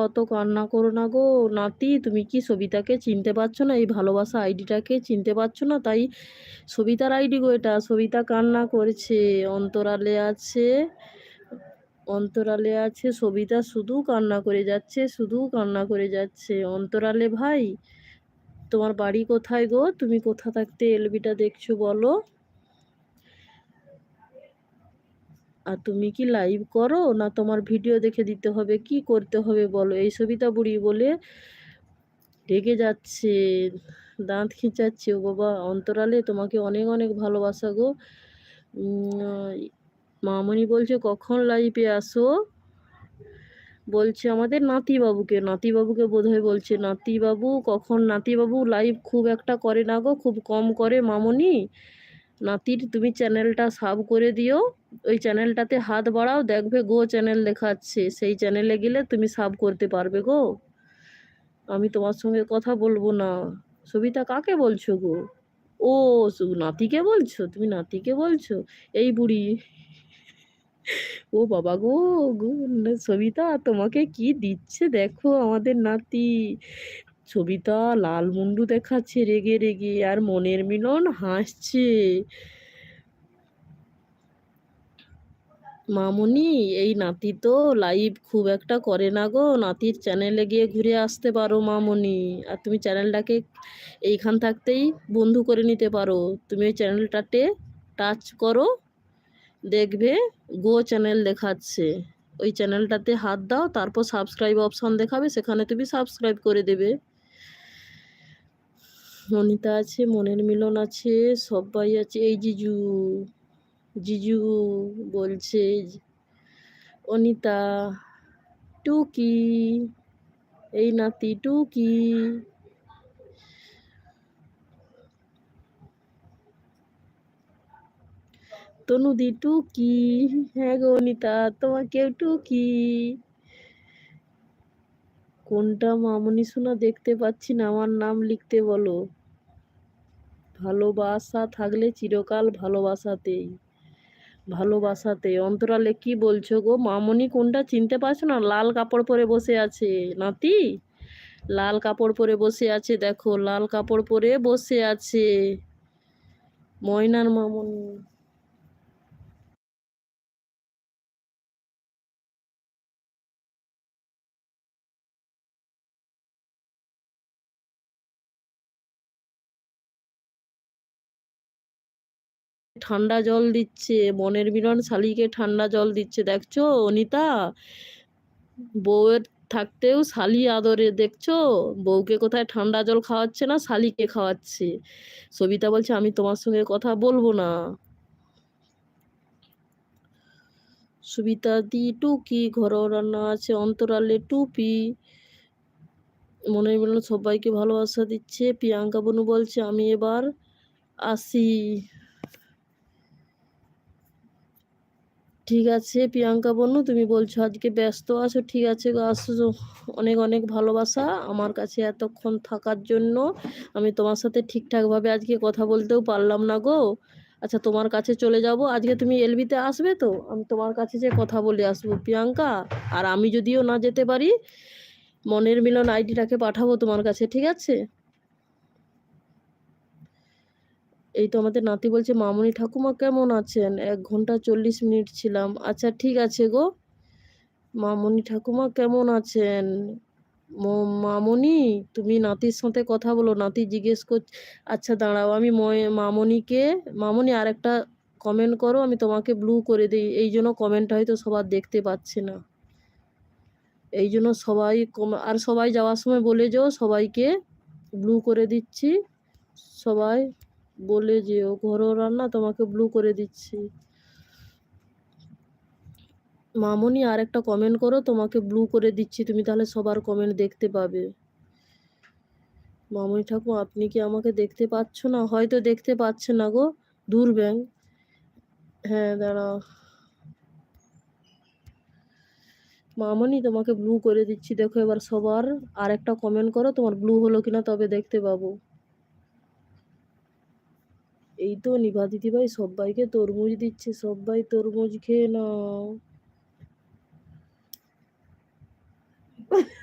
অত কান্না করো না গো। নাতি, তুমি কি সবিতাকে চিনতে পারছো না? এই ভালোবাসা আইডিটাকে চিনতে পারছো না? তাই সবিতার আইডি গো এটা। সবিতা কান্না করছে, অন্তরালে আছে, অন্তরালে আছে সবিতা, শুধু কান্না করে যাচ্ছে, শুধু কান্না করে যাচ্ছে। অন্তরালে ভাই, তোমার বাড়ি কোথায় গো? তুমি কোথা থাকতে এলবিটা দেখছো বলো? আর তুমি কি লাইভ করো, না তোমার ভিডিও দেখে দিতে হবে? কি করতে হবে বলো? এই সবিতা বুড়ি বলে রেগে যাচ্ছে, দাঁত খিঁচাচ্ছে। ও বাবা, অন্তরালে তোমাকে অনেক অনেক ভালোবাসা গো। মামনি বলছে কখন লাইভে আসো, বলছে আমাদের নাতিবাবুকে, নাতিবাবুকে বোধহয় বলছে। নাতিবাবু কখন, নাতিবাবু লাইভ খুব একটা করে না গো, খুব কম করে মামনি। নাতির তুমি চ্যানেলটা সাব করে দিও, ওই চ্যানেলটাতে হাত বাড়াও, দেখবে গো চ্যানেল দেখাচ্ছে, সেই চ্যানেলে গেলে তুমি সাব করতে পারবে গো। আমি তোমার সঙ্গে কথা বলবো না। সবিতা কাকে বলছো গো? ও, নাতিকে বলছো? তুমি নাতিকে বলছো? এই বুড়ি, ও বাবা গো, গো, সবিতা তোমাকে কি দিচ্ছে দেখো আমাদের নাতি। সবিতা লাল মুন্ডু দেখাচ্ছে রেগে রেগে, আর মনের মিলন হাসছে। মামুনি, এই নাতি তো লাইভ খুব একটা করে না গো, নাতির চ্যানেলে গিয়ে ঘুরে আসতে পারো মামুনি। আর তুমি চ্যানেলটাকে এইখান থাকতেই বন্ধু করে নিতে পারো। তুমি ওই চ্যানেলটাতে টাচ করো, দেখবে গো চ্যানেল দেখাচ্ছে, ওই চ্যানেলটাতে হাত দাও, তারপর সাবস্ক্রাইব অপশন দেখাবে, সেখানে তুমি সাবস্ক্রাইব করে দেবে। অনিতা আছে, মনের মিলন আছে, সবাই আছে। এই জিজু, জিজু বলছে, অনিতা, টুকি, এই নাতি টুকি, তনুদি টুকি। হ্যাঁ গো অনিতা, তোমাকেও টুকি। কোনটা মামনি শোনা দেখতে পাচ্ছি না, আমার নাম লিখতে বলো। ভালোবাসা থাকলে চিরকাল ভালোবাসাতেই, ভালোবাসাতে। অন্তরালে কি বলছো গো মামনি? কোনটা চিনতে পারছো না? লাল কাপড় পরে বসে আছে নাতি, লাল কাপড় পরে বসে আছে, দেখো লাল কাপড় পরে বসে আছে ময়নার মামনি। ঠান্ডা জল দিচ্ছে, মনের মিলন শালিকে ঠান্ডা জল দিচ্ছে, দেখছো অনিতা? বউয়ের থাকতেও শালি আদরে, দেখছো? বউকে কোথায় ঠান্ডা জল খাওয়াচ্ছে না, শালিকে খাওয়াচ্ছে। সবিতা বলছে আমি তোমার সঙ্গে কথা বলবো না। সুবিতা দি টুকি, ঘরোয়া রান্না আছে, অন্তরালে টুপি, মনের মিলন সবাইকে ভালোবাসা দিচ্ছে। প্রিয়াঙ্কা বনু বলছে আমি এবার আসি। ঠিক আছে প্রিয়াঙ্কা বনু, তুমি বলছো আজকে ব্যস্ত আছো, ঠিক আছে গো, আসো। অনেক অনেক ভালোবাসা আমার কাছে এতক্ষণ থাকার জন্য। আমি তোমার সাথে ঠিকঠাকভাবে আজকে কথা বলতেও পারলাম না গো। আচ্ছা, তোমার কাছে চলে যাব আজকে, তুমি এলবিতে আসবে তো? আমি তোমার কাছে যে কথা বলে আসবো প্রিয়াঙ্কা। আর আমি যদিও না যেতে পারি, মনের মিলন আইডিটাকে পাঠাবো তোমার কাছে, ঠিক আছে? এই তো আমাদের নাতি বলছে মামুনি ঠাকুমা কেমন আছেন, 1 ঘন্টা 40 মিনিট ছিলাম। আচ্ছা ঠিক আছে গো। মামুনি ঠাকুমা কেমন আছেন? মামুনি, তুমি নাতির সাথে কথা বলো, নাতি জিজ্ঞেস কর। আচ্ছা দাঁড়াও, আমি মামুনিকে, মামুনি আর একটা কমেন্ট করো, আমি তোমাকে ব্লু করে দিই, এই জন্য কমেন্টটা হয়তো সবার দেখতে পাচ্ছে না, এই জন্য সবাই আর সবাই যাওয়ার সময় বলে যাও সবাইকে ব্লু করে দিচ্ছি। সবাই বলে যেও ঘরোয়া রান্না, তোমাকে ব্লু করে দিচ্ছি। মামুনি আর একটা কমেন্ট করো, তোমাকে ব্লু করে দিচ্ছি, তুমি তাহলে সবার কমেন্ট দেখতে পাবে। মামুনি ঠাকুর, আপনি কি আমাকে দেখতে পাচ্ছ না? হয়তো দেখতে পাচ্ছে না গো, দূর ব্যাং। হ্যাঁ দাঁড়াও, মামুনি তোমাকে ব্লু করে দিচ্ছি, দেখো এবার সবার আর একটা কমেন্ট করো, তোমার ব্লু হলো কিনা তবে দেখতে পাবো। এই তো নিভা দিদি ভাই সবাইকে তরমুজ দিচ্ছে, সবাই তরমুজ খেয়ে নাও।